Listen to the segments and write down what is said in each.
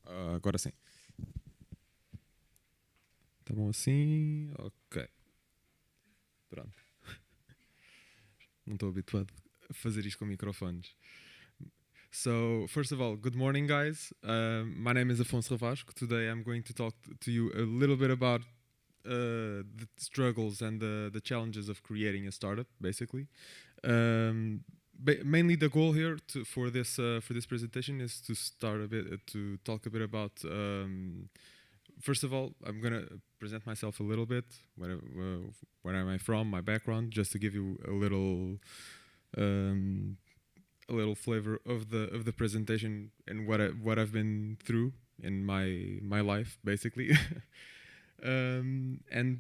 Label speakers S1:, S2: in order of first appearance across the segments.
S1: Agora sim. Tá bom assim? Ok. Pronto. Não estou habituado a fazer isto com microfones. So, first of all, good morning, guys. My name is Afonso Ravasco. Today I'm going to talk to you a little bit about the struggles and the challenges of creating a startup, basically. Mainly the goal here for this presentation is to start a bit to talk a bit about. First of all, I'm gonna present myself a little bit. Where am I from? My background, just to give you um, a little flavor of the presentation and what I've been through in my life, basically. And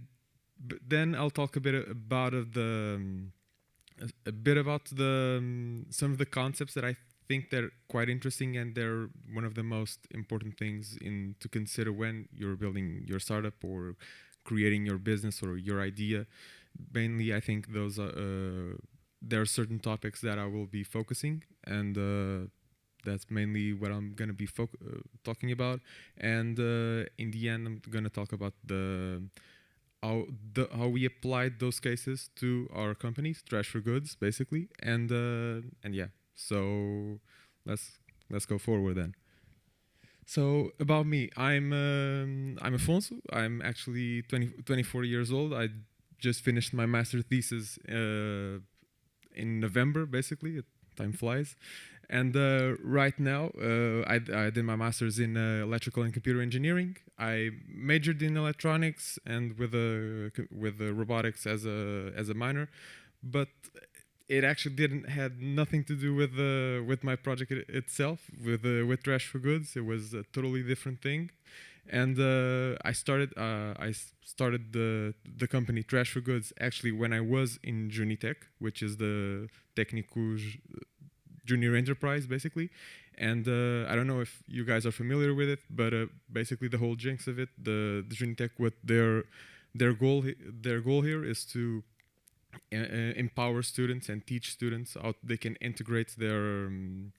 S1: then I'll talk a bit about a bit about some of the concepts that I think they're quite interesting, and they're one of the most important things in to consider when you're building your startup or creating your business or your idea. Mainly, I think those are there are certain topics that I will be focusing, and that's mainly what I'm gonna be talking about. And in the end, I'm gonna talk about how we applied those cases to our companies, Trash for Goods, basically. And yeah, so let's go forward then. So about me, I'm Afonso. I'm actually 24 years old. I just finished my master thesis in November, basically. Time flies. And right now, I did my master's in electrical and computer engineering. I majored in electronics and with robotics as a minor, but it actually didn't had nothing to do with my project itself with Trash for Goods. It was a totally different thing, and I started the company Trash for Goods actually when I was in Junitec, which is the Técnicos junior enterprise, basically. And I don't know if you guys are familiar with it, but basically the whole jinx of it, the Junitec, what their goal here is to empower students and teach students how they can integrate and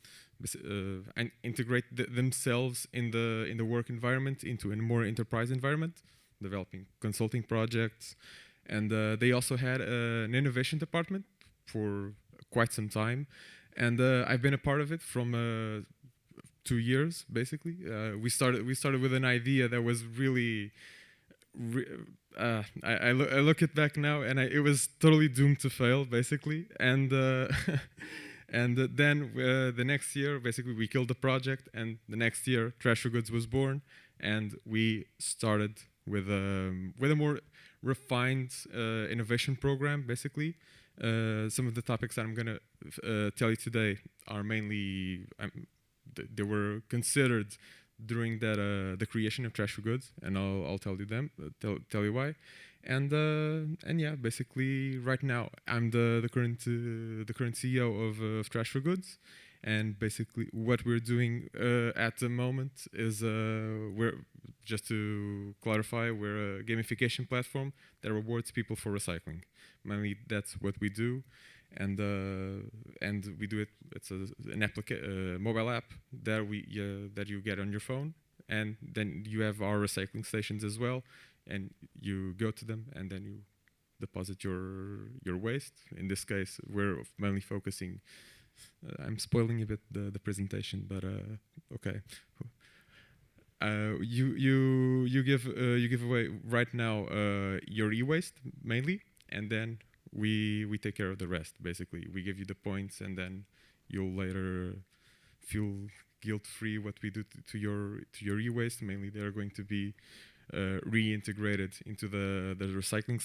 S1: integrate themselves in the work environment into a more enterprise environment, developing consulting projects. And they also had an innovation department for quite some time, and I've been a part of it from 2 years, basically. We started with an idea that was really I look it back now, and it was totally doomed to fail, basically. And and then the next year, basically, we killed the project. And the next year, Trash for Goods was born, and we started with a more refined innovation program, basically. Some of the topics that I'm gonna tell you today are mainly they were considered during the creation of Trash for Goods, and I'll tell you tell you why. And yeah, basically right now I'm the current CEO of Trash for Goods, and basically what we're doing at the moment is we're just to clarify, we're a gamification platform that rewards people for recycling. Mainly that's what we do. And we do it. It's an mobile app that that you get on your phone, and then you have our recycling stations as well, and you go to them, and then you deposit your waste. In this case, we're mainly focusing. I'm spoiling a bit the presentation, but okay. You give away right now your e-waste mainly, and then we take care of the rest. Basically, we give you the points, and then you'll later feel guilt-free what we do to your e-waste. Mainly, they're going to be reintegrated into the recycling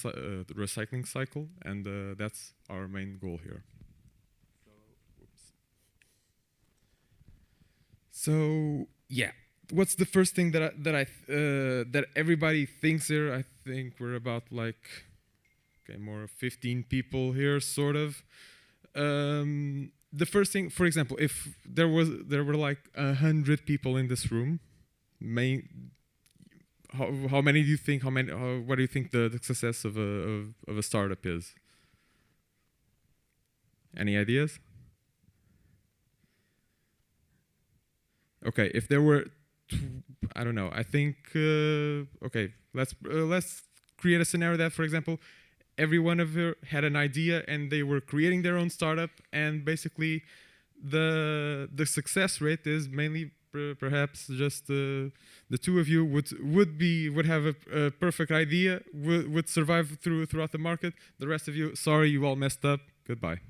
S1: cycle, and that's our main goal here. So yeah, what's the first thing that everybody thinks here? I think we're about like more 15 people here, sort of. The first thing, for example, if there were like 100 people in this room, how many do you think? What do you think the success of a startup is? Any ideas? Okay, if there were I don't know. I think okay. Let's create a scenario that, for example, every one of you had an idea and they were creating their own startup, and basically the success rate is mainly perhaps just the two of you would have a perfect idea, would survive throughout the market. The rest of you, sorry, you all messed up. Goodbye.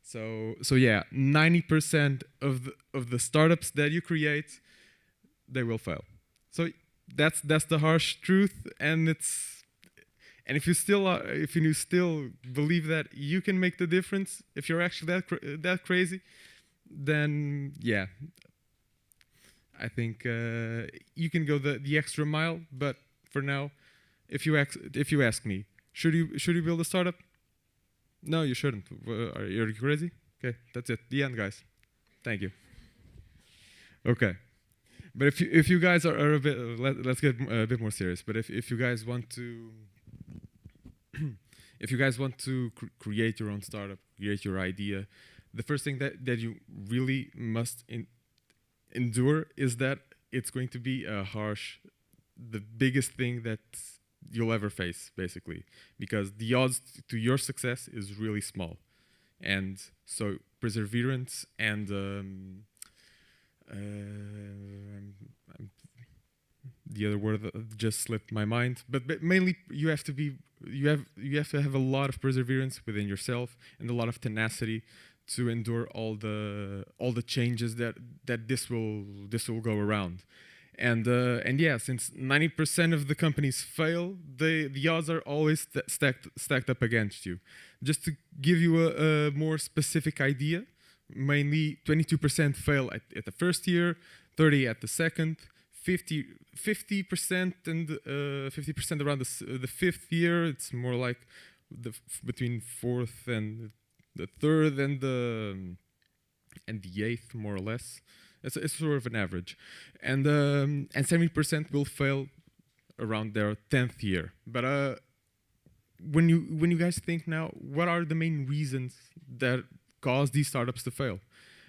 S1: So yeah, 90% of the startups that you create, they will fail. So that's the harsh truth, and if you still believe that you can make the difference, if you're actually that crazy, then yeah, I think you can go the extra mile. But for now, if you ask me, should you build a startup? No, you shouldn't. Are you crazy? Okay, that's it. The end, guys. Thank you. Okay. But if you guys are a bit, let's get a bit more serious. But if you guys want to, if you guys want to create your own startup, create your idea, the first thing that you really must endure is that it's going to be the biggest thing that you'll ever face, basically, because the odds to your success is really small. And so perseverance and the other word just slipped my mind, but mainly you have to have a lot of perseverance within yourself and a lot of tenacity to endure all the changes that this will go around. And yeah, since 90% of the companies fail, the odds are always stacked up against you. Just to give you a more specific idea, mainly 22% fail at the first year, 30 at the second, 50% and 50% around the fifth year. It's more like between fourth and the third and the eighth, more or less. It's sort of an average, and 70% will fail around their 10th year. But when you guys think now, what are the main reasons that cause these startups to fail?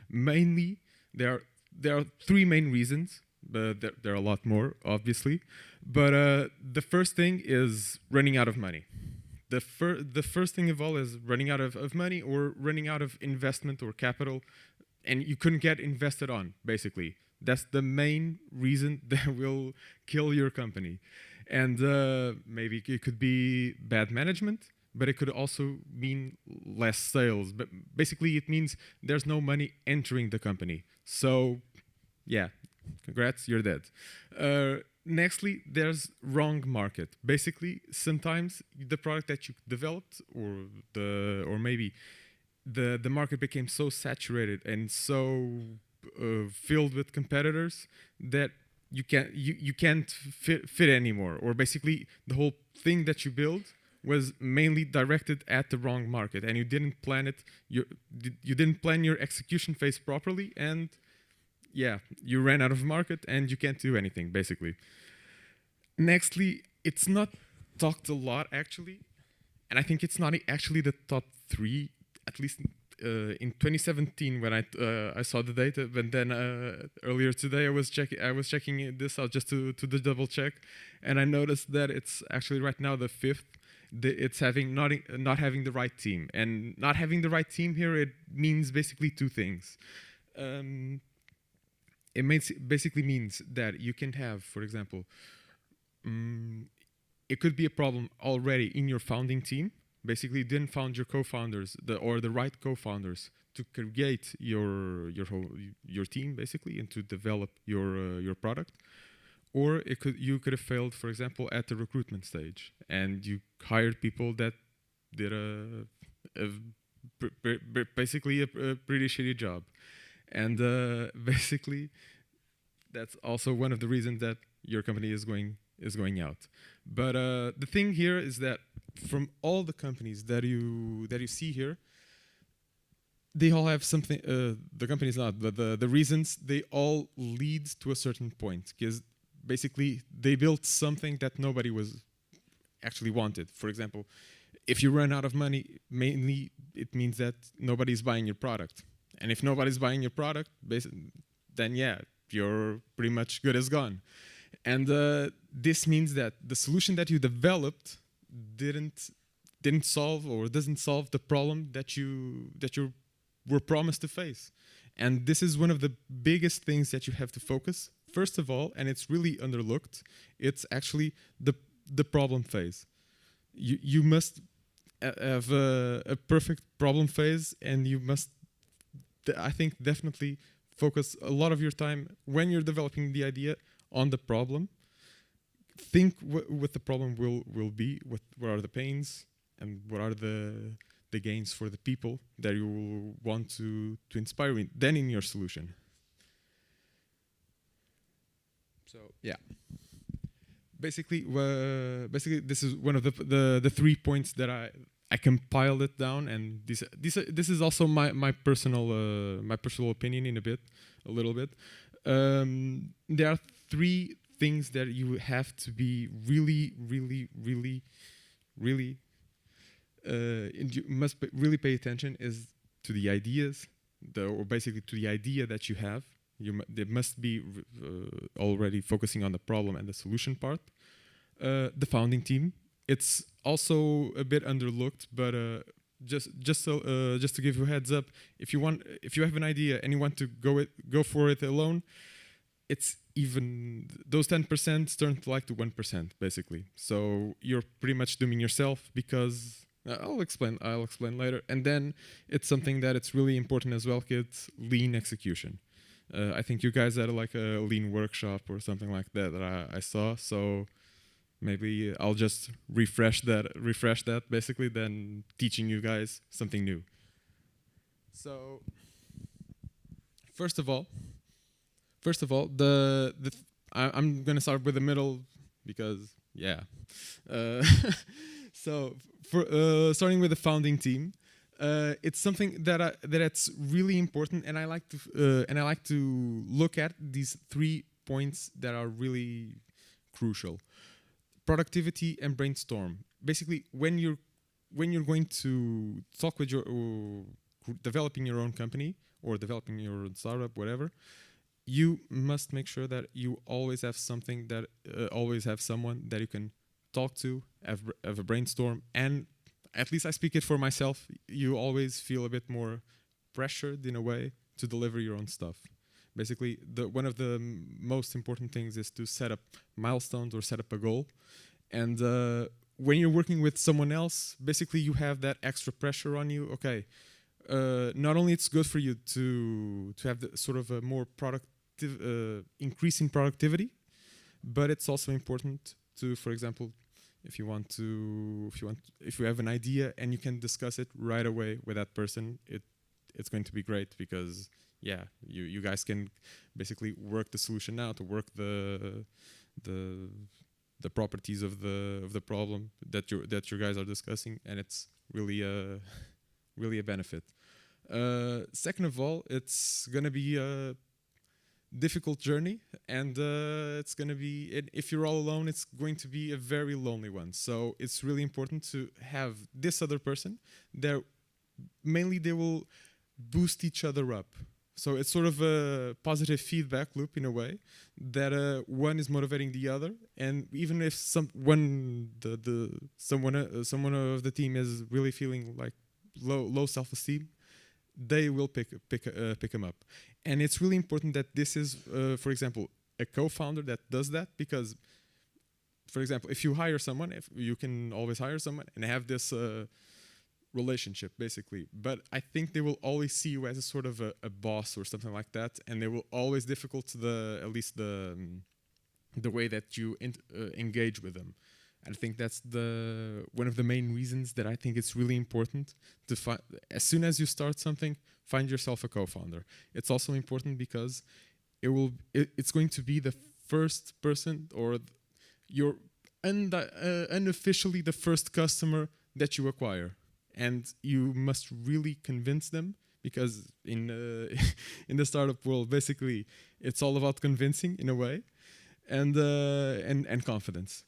S1: Mainly, there are three main reasons, but there are a lot more, obviously. But the first thing is running out of money. The first thing of all is running out of money, or running out of investment or capital, and you couldn't get invested on, basically. That's the main reason that will kill your company. And maybe it could be bad management, but it could also mean less sales. But basically, it means there's no money entering the company. So, yeah, congrats, you're dead. Nextly, there's wrong market. Basically, sometimes the product that you developed, or maybe the market became so saturated and so filled with competitors that you can't fit anymore. Or basically, the whole thing that you build was mainly directed at the wrong market, and you didn't plan it. You didn't plan your execution phase properly, and yeah, you ran out of market and you can't do anything, basically. Nextly, it's not talked a lot, actually, and I think it's not actually the top three, at least in 2017 when I saw the data. But then earlier today I was checking this out just to double check, and I noticed that it's actually right now the fifth. It's not having the right team, and not having the right team here, it means basically two things. It basically means that you can have, for example, it could be a problem already in your founding team. Basically, you didn't found your co-founders or the right co-founders to create your team, basically, and to develop your product. Or you could have failed, for example, at the recruitment stage, and you hired people that did basically a pretty shitty job. And basically, that's also one of the reasons that your company is going out. But the thing here is that from all the companies that you see here, they all have something. The companies not, but the reasons, they all lead to a certain point, because basically they built something that nobody was actually wanted. For example, if you run out of money, mainly it means that nobody's buying your product. And if nobody's buying your product, then yeah, you're pretty much good as gone. And this means that the solution that you developed didn't solve or doesn't solve the problem that you were promised to face. And this is one of the biggest things that you have to focus. First of all, and it's really underlooked, it's actually the problem phase. You must have a perfect problem phase, and you must, I think, definitely focus a lot of your time when you're developing the idea on the problem. Think what the problem will be, what are the pains, and what are the gains for the people that you will want to inspire then in your solution. So yeah, basically this is one of the 3 points that I compiled it down, and this is also my personal opinion in a little bit. There are 3 things that you have to be really you must really pay attention is to the ideas, or basically to the idea that you have. They must be already focusing on the problem and the solution part. The founding team, it's also a bit underlooked, but just to give you a heads up, if you have an idea and you want to go for it alone, it's even those 10% turn to like to 1% basically. So you're pretty much dooming yourself, because I'll explain later. And then it's something that it's really important as well, kids: lean execution. I think you guys had like a lean workshop or something like that I saw. So maybe I'll just refresh that basically, then teaching you guys something new. So first of all, I'm gonna start with the middle, because yeah. So starting with the founding team, it's something that's really important, and I like to look at these 3 points that are really crucial: productivity and brainstorm. Basically, when you're going to talk with developing your own company or developing your own startup, whatever, you must make sure that you always have someone that you can talk to, have a brainstorm. And at least I speak it for myself, you always feel a bit more pressured in a way to deliver your own stuff. Basically, one of the most important things is to set up milestones or set up a goal. And when you're working with someone else, basically you have that extra pressure on you. Okay, not only it's good for you to have the sort of a more productive increase in productivity, but it's also important to, for example, if you have an idea and you can discuss it right away with that person, it's going to be great, because yeah, you guys can basically work the solution out, to work the properties of the problem that you guys are discussing, and it's really a benefit. Second of all, it's gonna be a difficult journey, and it's going to be, if you're all alone, it's going to be a very lonely one. So it's really important to have this other person there. Mainly they will boost each other up. So it's sort of a positive feedback loop in a way, that one is motivating the other, and even if someone of the team is really feeling like low self-esteem, they will pick him up. And it's really important that this is, for example, a co-founder that does that, because, for example, if you hire someone, if you can always hire someone and have this relationship, basically. But I think they will always see you as a sort of a boss or something like that, and they will always difficult at least the way that you engage with them. I think that's one of the main reasons that I think it's really important to find, as soon as you start something, find yourself a co-founder. It's also important because it's going to be the first person, or you're unofficially the first customer that you acquire, and you must really convince them, because in the startup world, basically, it's all about convincing in a way, and confidence.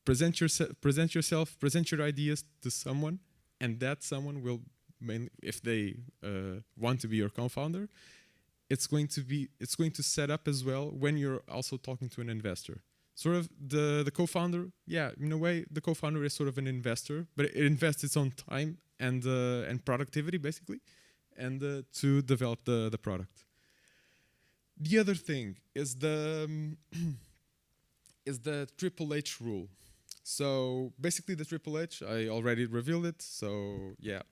S1: Present yourself, present your ideas to someone, and that someone will, if they want to be your co-founder, it's going to set up as well when you're also talking to an investor. Sort of the co-founder, yeah, in a way, the co-founder is sort of an investor, but it invests its own time and productivity basically, and to develop the product. The other thing is the is the Triple H rule. So basically, the Triple H, I already revealed it. So yeah,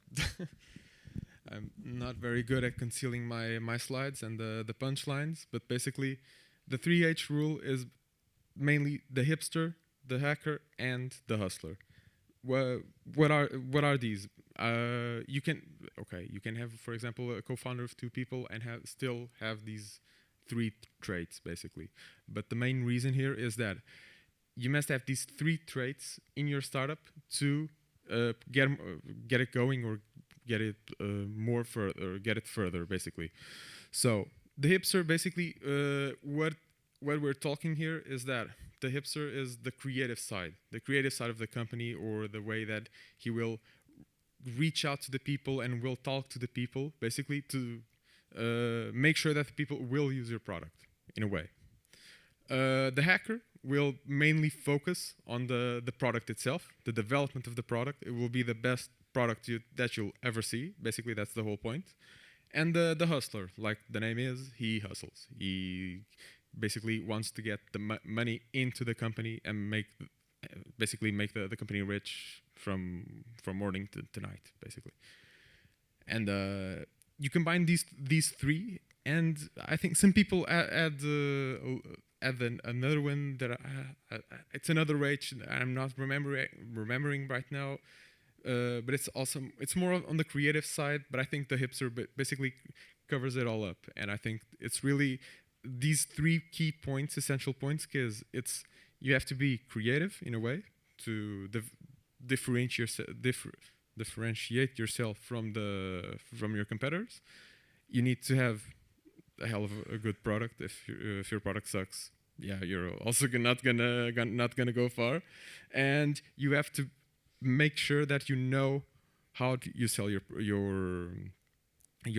S1: I'm not very good at concealing my slides and the punchlines. But basically, the 3H rule is mainly the hipster, the hacker, and the hustler. What are these? You can have, for example, a co-founder of two people and still have these three traits basically. But the main reason here is that you must have these three traits in your startup to get it going or get it get it further basically. So the hipster basically, what we're talking here is that the hipster is the creative side of the company, or the way that he will reach out to the people and will talk to the people basically to make sure that the people will use your product in a way. The hacker will mainly focus on the product itself, the development of the product. It will be the best product that you'll ever see. Basically, that's the whole point. And the hustler, like the name is, he hustles. He basically wants to get the money into the company and make the company rich from morning to night, basically. And you combine these three, and I think some people add another one that it's another H. I'm not remembering right now, but it's more on the creative side. But I think the hipster basically covers it all up, and I think it's really these three key points, essential points, because you have to be creative in a way to differentiate yourself from your competitors. You need to have a hell of a good product. If your product sucks, yeah, you're also not gonna go far. And you have to make sure that you know how you sell your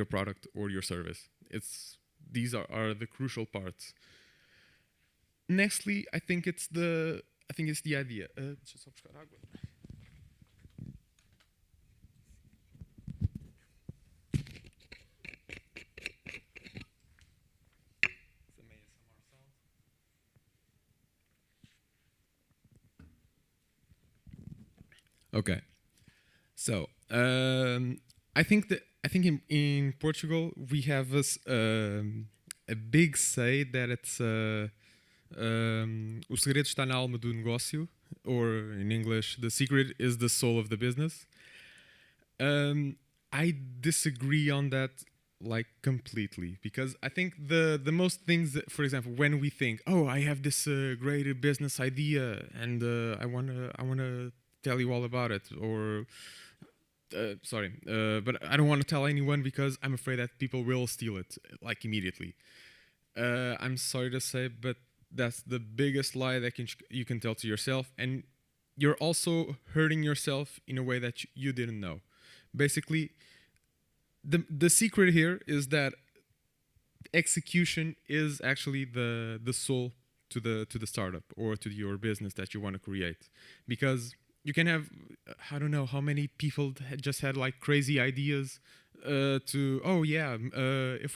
S1: product or your service. These are the crucial parts. Nextly, I think it's the idea. Deixa eu só buscar água. Okay, so I think in Portugal we have a big say that it's o segredo está na alma do negócio, or in English, the secret is the soul of the business. I disagree on that like completely, because I think the most things that, for example, when we think, oh, I have this great business idea and I wanna tell you all about it, or but I don't want to tell anyone because I'm afraid that people will steal it like immediately. I'm sorry to say, but that's the biggest lie that you can tell to yourself, and you're also hurting yourself in a way that you didn't know. Basically, the secret here is that execution is actually the soul to the startup or to your business that you want to create, because you can have, I don't know how many people just had like crazy ideas if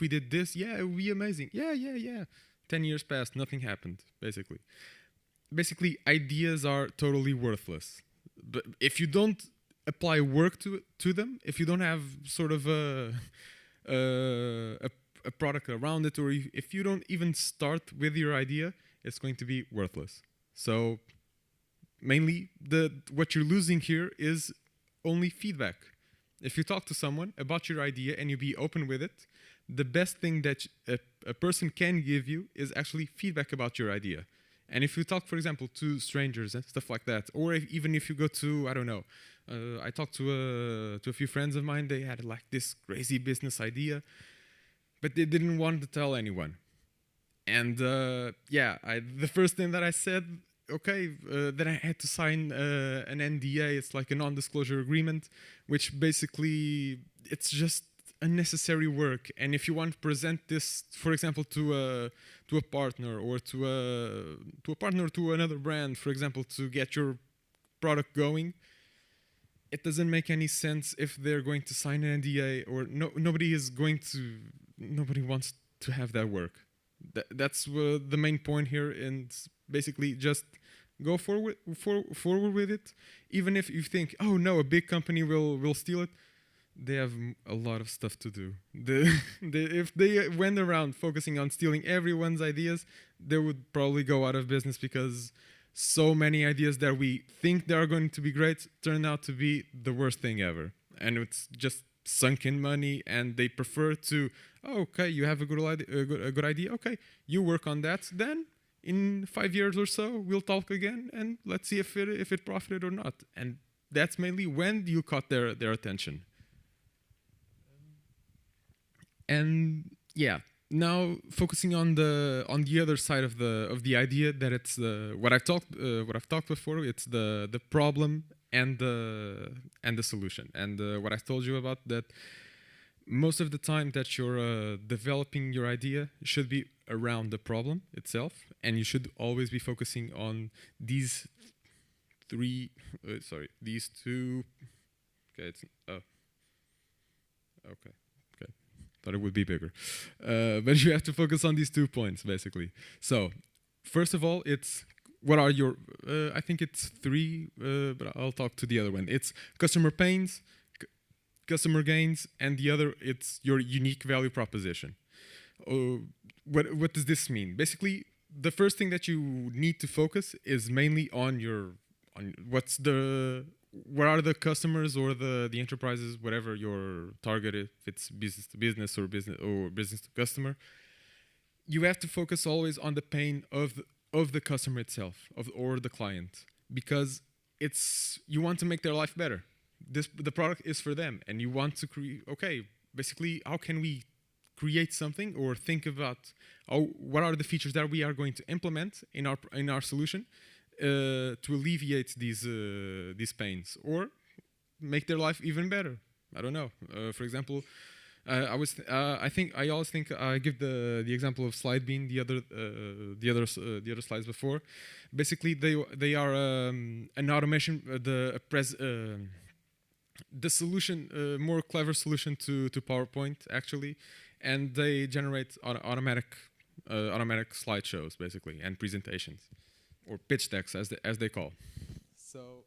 S1: we did this, yeah, it would be amazing. Yeah. 10 years passed, nothing happened, basically. Basically, ideas are totally worthless. But if you don't apply work to them, if you don't have sort of a product around it, or if you don't even start with your idea, it's going to be worthless. So mainly, what you're losing here is only feedback. If you talk to someone about your idea and you be open with it, the best thing that a person can give you is actually feedback about your idea. And if you talk, for example, to strangers and stuff like that, or even if you go to, I don't know, I talked to a few friends of mine, they had like this crazy business idea, but they didn't want to tell anyone. And the first thing that I said, then I had to sign an NDA. It's like a non-disclosure agreement, which basically, it's just unnecessary work. And if you want to present this, for example, to a partner or to another brand, for example, to get your product going, it doesn't make any sense if they're going to sign an NDA, or nobody wants to have that work. That's the main point here, and basically just go forward with it. Even if you think, oh no, a big company will steal it, they have a lot of stuff to do. If they went around focusing on stealing everyone's ideas, they would probably go out of business, because so many ideas that we think they are going to be great turn out to be the worst thing ever. And it's just sunk in money, and they prefer to, oh, okay, you have a good idea, okay, you work on that, then in 5 years or so, we'll talk again, and let's see if it profited or not. And that's mainly when you caught their attention. And yeah, now focusing on the other side of the idea, that it's what I've talked before. It's the problem and the solution. And what I told you about, that most of the time that you're developing your idea should be around the problem itself, and you should always be focusing on these these two. Okay, okay. Thought it would be bigger. But you have to focus on these 2 points, basically. So, first of all, it's what are your, I think it's 3, but I'll talk to the other one. It's customer pains, customer gains, and the other, it's your unique value proposition. What does this mean? Basically, the first thing that you need to focus is mainly on what are the customers or the enterprises, whatever your target is, if it's business to business or business to customer. You have to focus always on the pain of the customer itself, or the client, because you want to make their life better. The product is for them, and you want to create. Okay, basically, how can we create something, or think about what are the features that we are going to implement in our solution to alleviate these pains, or make their life even better. I don't know. For example, I always think I give the example of SlideBean, the other slides before. Basically, they are an automation, the solution, more clever solution to PowerPoint actually, and they generate automatic slideshows basically, and presentations, or pitch decks as they call. So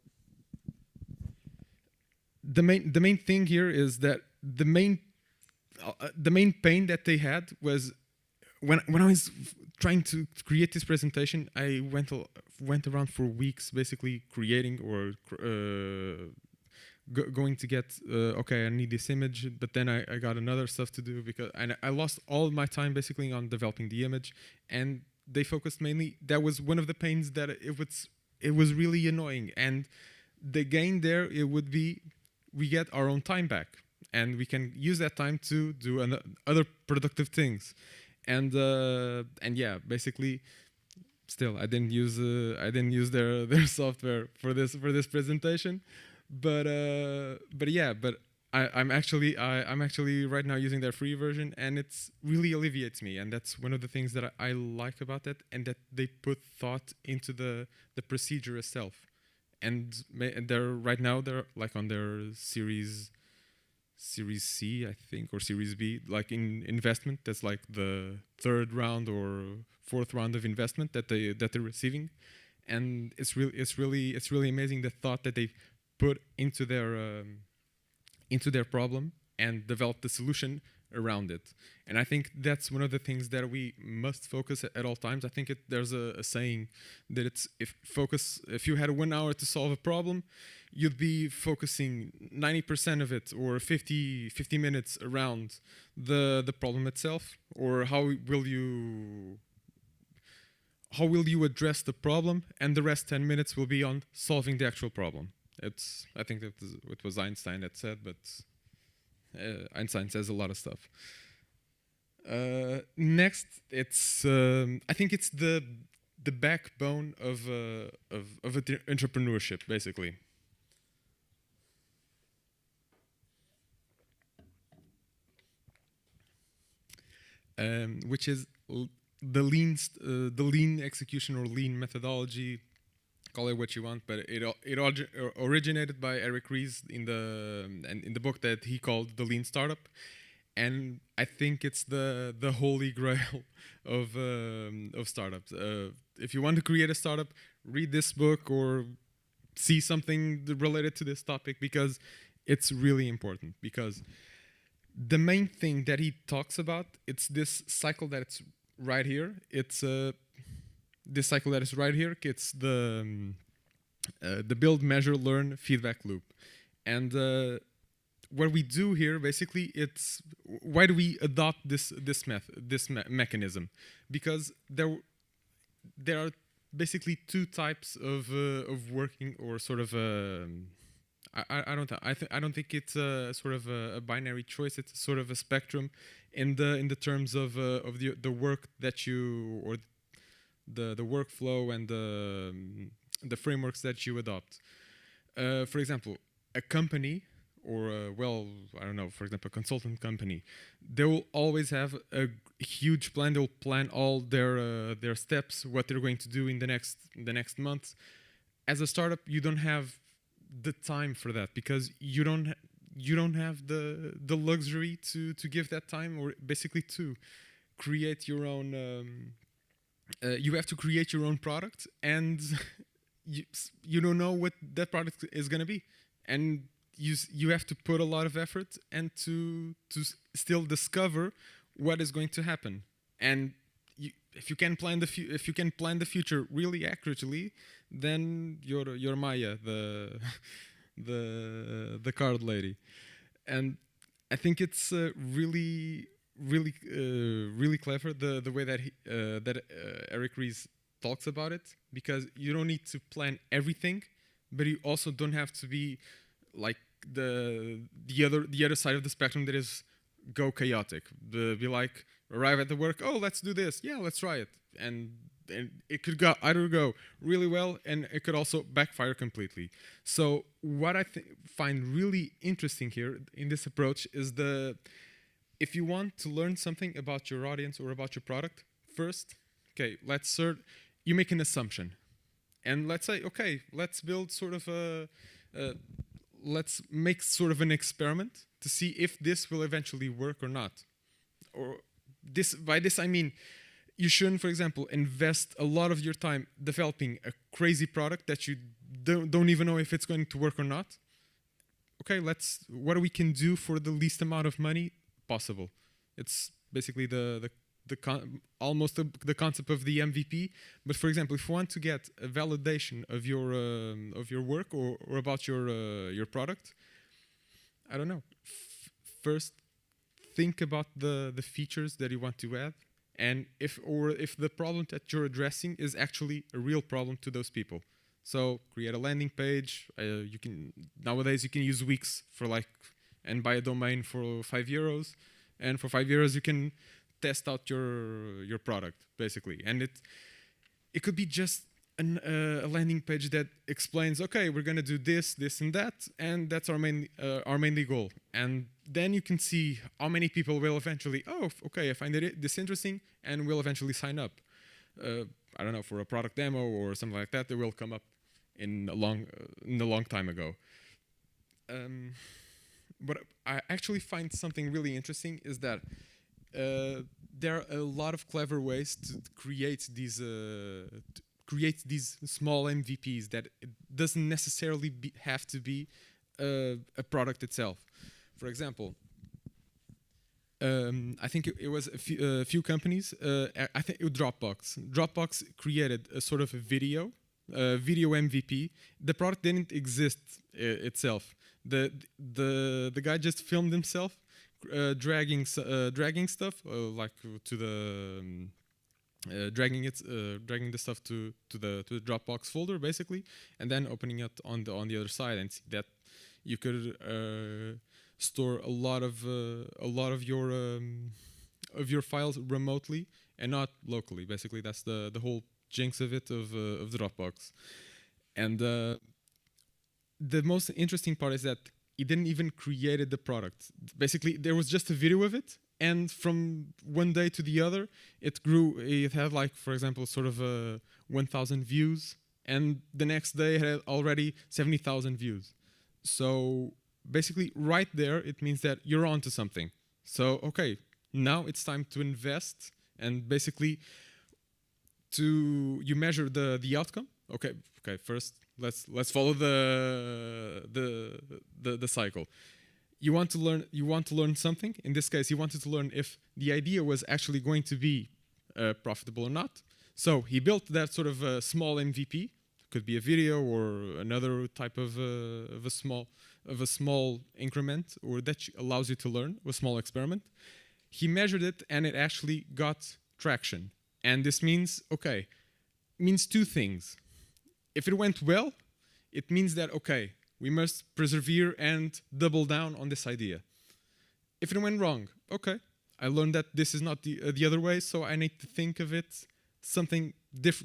S1: the main thing here is that the main pain that they had was when I was trying to create this presentation. I went around for weeks basically creating or going to get okay, I need this image, but then I got another stuff to do, because I lost all my time basically on developing the image, and they focused mainly. That was one of the pains, that it was really annoying. And the gain there, it would be, we get our own time back, and we can use that time to do other productive things. And yeah, basically, still I didn't use their software for this presentation, but I'm actually right now using their free version, and it's really alleviates me. And that's one of the things that I like about that, and that they put thought into the procedure itself. And they're like on their series C, I think, or Series B, like in investment. That's like the 3rd round or 4th round of investment that they're receiving. And it's really amazing the thought that they put into their problem and develop the solution around it. And I think that's one of the things that we must focus at all times. I think there's a saying that it's if you had 1 hour to solve a problem, you'd be focusing 90% of it, or 50 minutes around the problem itself, or how will you address the problem, and the rest 10 minutes will be on solving the actual problem. I think that it was Einstein that said, but Einstein says a lot of stuff. Next, it's I think it's the backbone of entrepreneurship, basically. which is the lean execution or lean methodology. Call it what you want, but it originated by Eric Ries in the book that he called The Lean Startup, and I think it's the holy grail of startups. If you want to create a startup, read this book or see something related to this topic, because it's really important. Because the main thing that he talks about, it's this cycle that's right here. It's this cycle that is right here. It's the build, measure, learn feedback loop. And what we do here, basically, it's why do we adopt this mechanism? Because there are basically two types of working, or sort of I don't think it's a sort of a binary choice. It's sort of a spectrum in the terms of the work that you, or the workflow and the frameworks that you adopt. For example, a company, or well, I don't know, for example, a consultant company, they will always have a huge plan. They'll plan all their steps, what they're going to do in the next month. As a startup, you don't have the time for that, because you don't have the luxury to give that time, or basically to create your own. You have to create your own product, and you don't know what that product is going to be, and you have to put a lot of effort and to still discover what is going to happen. And if you can plan the future really accurately, then you're Maya, the card lady. And I think it's really clever the way that Eric Ries talks about it, because you don't need to plan everything, but you also don't have to be like the other side of the spectrum, that is go chaotic. Be like, arrive at the work, oh, let's do this, yeah, let's try it, and it could either go really well, and it could also backfire completely. So what I find really interesting here in this approach is if you want to learn something about your audience or about your product, first, okay, you make an assumption, and let's say, okay, let's build sort of let's make sort of an experiment to see if this will eventually work or not. Or by this I mean, you shouldn't, for example, invest a lot of your time developing a crazy product that you don't even know if it's going to work or not. Okay, what we can do for the least amount of money possible. It's basically almost the concept of the MVP. But for example, if you want to get a validation of your work, or about your product, I don't know. First, think about the features that you want to add, and if the problem that you're addressing is actually a real problem to those people. So create a landing page. Nowadays you can use Wix and buy a domain for €5, and for €5 you can test out your product, basically. And it could be just a landing page that explains, okay, we're gonna do this, and that, and that's our mainly goal. And then you can see how many people will eventually, oh, okay, I find this interesting, and will eventually sign up. I don't know, for a product demo or something like that. They will come up in a long time ago. But I actually find something really interesting is that there are a lot of clever ways to create these small MVPs that it doesn't necessarily have to be a product itself. For example, I think it was a few companies. I think it was Dropbox. Dropbox created a sort of a video MVP. The product didn't exist itself. The guy just filmed himself dragging stuff like to the dragging the stuff to the Dropbox folder, basically, and then opening it on the other side, and see that you could store a lot of your files remotely and not locally. Basically, that's the whole jinx of it of Dropbox. And the most interesting part is that he didn't even create the product. Basically, there was just a video of it, and from one day to the other, it grew. It had like, for example, sort of 1,000 views, and the next day it had already 70,000 views. So basically, right there, it means that you're onto something. So okay, now it's time to invest, and basically, you measure the outcome. Okay, first let's follow the cycle. You want to learn something. In this case, he wanted to learn if the idea was actually going to be profitable or not. So he built that sort of small MVP. Could be a video or another type of a small increment, or that allows you to learn, a small experiment. He measured it, and it actually got traction. And this means means two things. If it went well, it means that we must persevere and double down on this idea. If it went wrong, I learned that this is not the other way, so I need to think of it something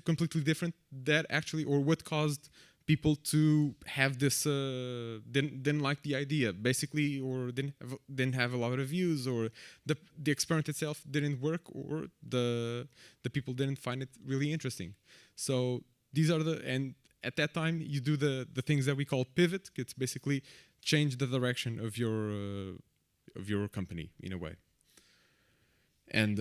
S1: completely different, that actually, or what caused people to have this, didn't like the idea, basically, or didn't have a lot of views, or the experiment itself didn't work, or the people didn't find it really interesting. So these are and at that time you do the things that we call pivot. It's basically change the direction of your company in a way. And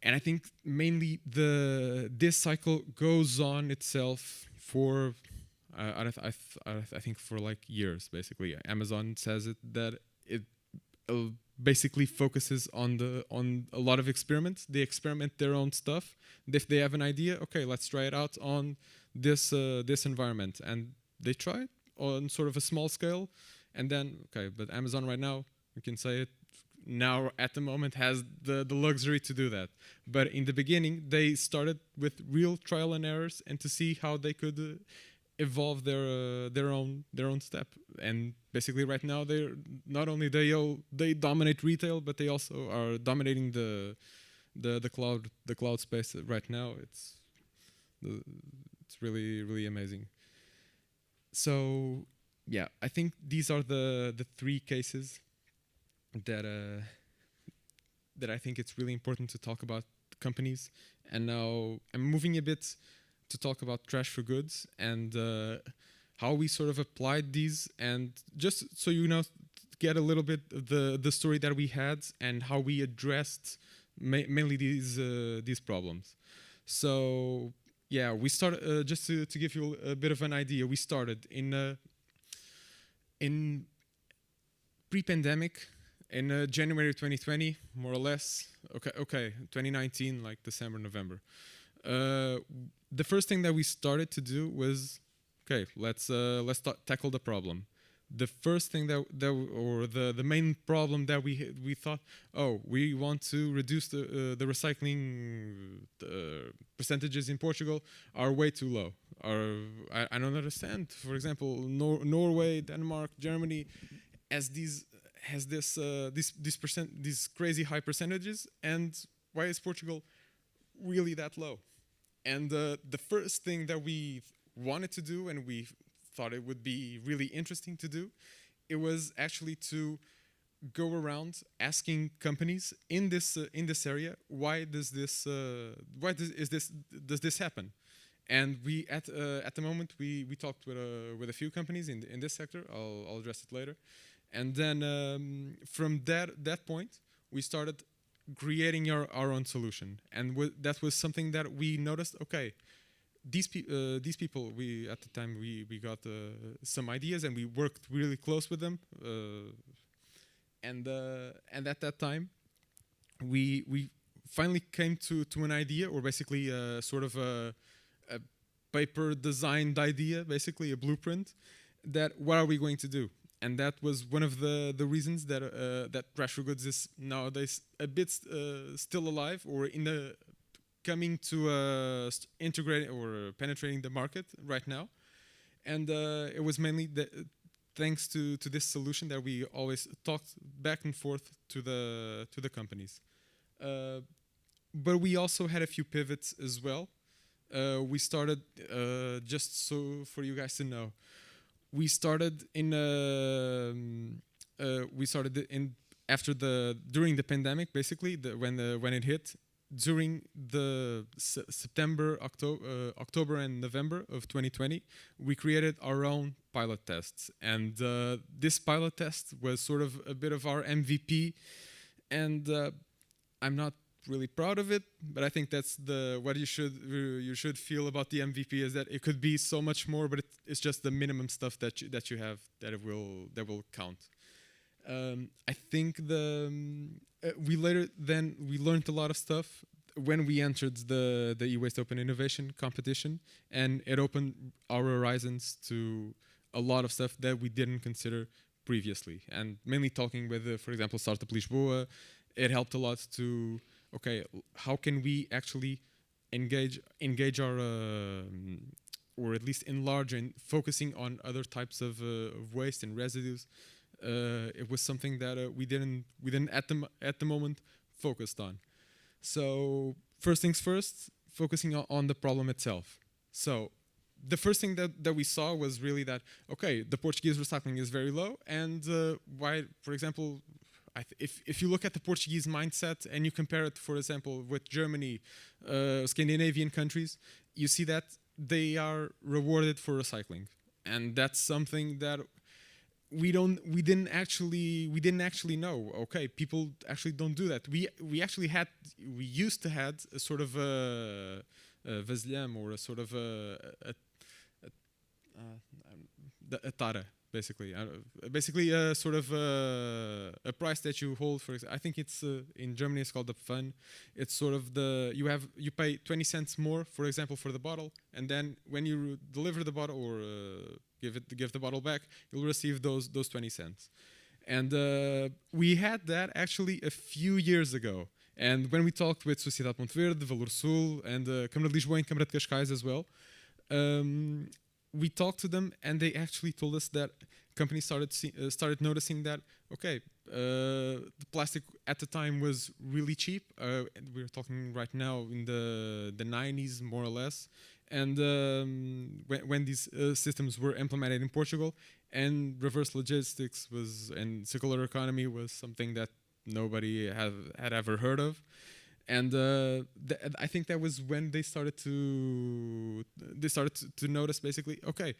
S1: I think mainly this cycle goes on itself for I think for like years. Basically, Amazon says that it basically focuses on a lot of experiments. They experiment their own stuff. If they have an idea, let's try it out on this environment, and they try it on sort of a small scale, and then but Amazon right now, we can say it now at the moment, has the luxury to do that. But in the beginning, they started with real trial and errors, and to see how they could evolve their own step. And basically right now, they're not only they dominate retail, but they also are dominating the cloud space right now. It's really amazing. So yeah, I think these are the three cases that I think it's really important to talk about companies. And now I'm moving a bit to talk about Trash for Goods, and how we sort of applied these, and just so you know, get a little bit of the story that we had and how we addressed mainly these problems. So yeah, we started, just to give you a bit of an idea, we started in pre-pandemic, in January 2020, more or less. 2019, like December, November. The first thing that we started to do was, let's tackle the problem. The first thing or the main problem that we thought, we want to reduce the recycling percentages in Portugal are way too low. I don't understand. For example, Norway, Denmark, Germany these crazy high percentages, and why is Portugal really that low? And the first thing that we wanted to do, and we thought it would be really interesting to do, it was actually to go around asking companies in this area, why does this happen? And we at the moment we talked with a few companies in this sector. I'll address it later. And then from that point, we started creating our own solution. And that was something that we noticed, these people, at the time we got some ideas, and we worked really close with them. And at that time, we finally came to an idea, or basically sort of a paper designed idea, basically a blueprint, that what are we going to do? And that was one of the reasons that Trash for Goods is nowadays a bit still alive, or in the coming to integrating or penetrating the market right now. And it was mainly thanks to this solution that we always talked back and forth to the companies. But we also had a few pivots as well. We started, just so for you guys to know, we started in during the pandemic, basically, when it hit, during the September, October, and November of 2020, we created our own pilot tests, and this pilot test was sort of a bit of our MVP, and I'm not really proud of it, but I think that's what you should feel about the MVP, is that it could be so much more, but it's just the minimum stuff that you have that will count. I think we learned a lot of stuff when we entered the e-waste open innovation competition, and it opened our horizons to a lot of stuff that we didn't consider previously. And mainly talking with, for example, Startup Lisboa, it helped a lot to, okay, how can we actually engage our or at least enlarge and focusing on other types of waste and residues. It was something that we didn't at the moment focused on. So first things first, focusing on the problem itself. So the first thing that we saw was really that, okay, the Portuguese recycling is very low, and why, for example, if you look at the Portuguese mindset and you compare it, for example, with Germany, Scandinavian countries, you see that they are rewarded for recycling, and that's something that we didn't actually know. Okay, people actually don't do that. We used to had a sort of a vasilhame, or a sort of a tara, basically. Basically a sort of a price that you hold for. I think it's in Germany it's called the fun. It's sort of you pay 20 cents more, for example, for the bottle, and then when you deliver the bottle or give the bottle back, you'll receive those 20 cents. And we had that actually a few years ago. And when we talked with Sociedade Ponte Verde, Valor Sul, and Câmara de Lisboa and Câmara de Cascais as well, we talked to them, and they actually told us that companies started noticing that, okay, the plastic at the time was really cheap. We're talking right now in the 90s, more or less. And when these systems were implemented in Portugal, and reverse logistics and circular economy was something that nobody had ever heard of. And I think that was when they started to notice, basically, okay,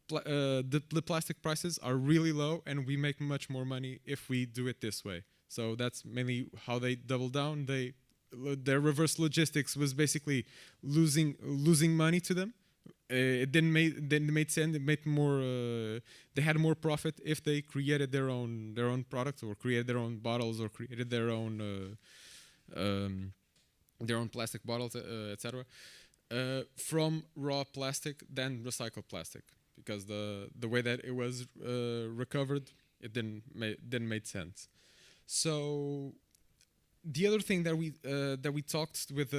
S1: the plastic prices are really low, and we make much more money if we do it this way. So that's mainly how they doubled down. Their reverse logistics was basically losing money to them. It didn't make sense. It made more. They had more profit if they created their own products, or created their own bottles, or created their own plastic bottles, etc. From raw plastic than recycled plastic, because the way that it was recovered, it didn't make sense. So the other thing that we talked with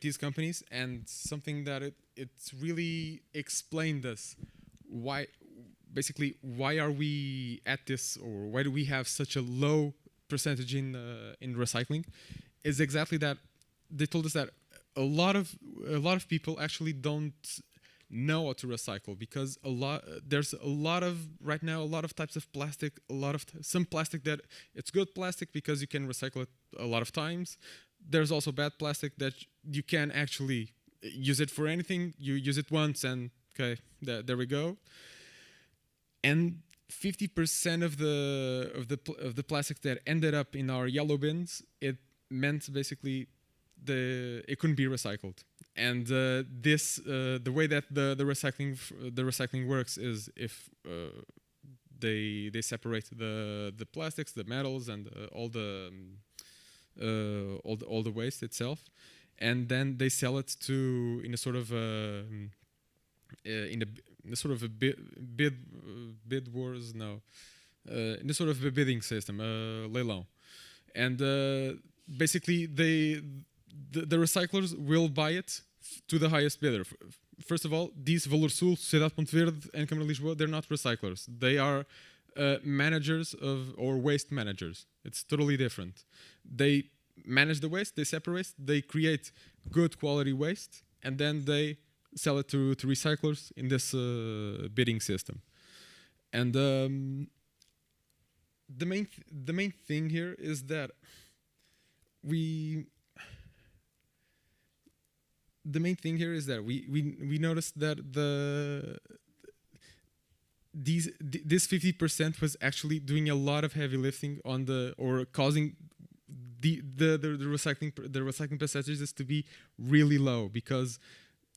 S1: these companies, and something that it's really explained us why are we at this, or why do we have such a low percentage in recycling, is exactly that. They told us that a lot of people actually don't know how to recycle, because there's a lot of types of plastic, some plastic that it's good plastic because you can recycle it a lot of times. There's also bad plastic that you can actually use it for anything. You use it once and okay, there we go. And 50% of the plastic that ended up in our yellow bins, it meant basically it couldn't be recycled. And the way that the recycling works is if they separate the plastics, the metals, and all the waste itself, and then they sell it in a sort of a bid wars, no, in a sort of a bidding system, leilão, and basically the recyclers will buy it to the highest bidder. First of all, these Valor Sul, Sociedade Ponte Verde, and Câmara de Lisboa, they're not recyclers. They are managers or waste managers. It's totally different. They manage the waste, they separate, they create good quality waste, and then they sell it to recyclers in this bidding system. And the main thing here is that we we noticed that this 50% was actually doing a lot of heavy lifting on or causing the recycling percentages to be really low, because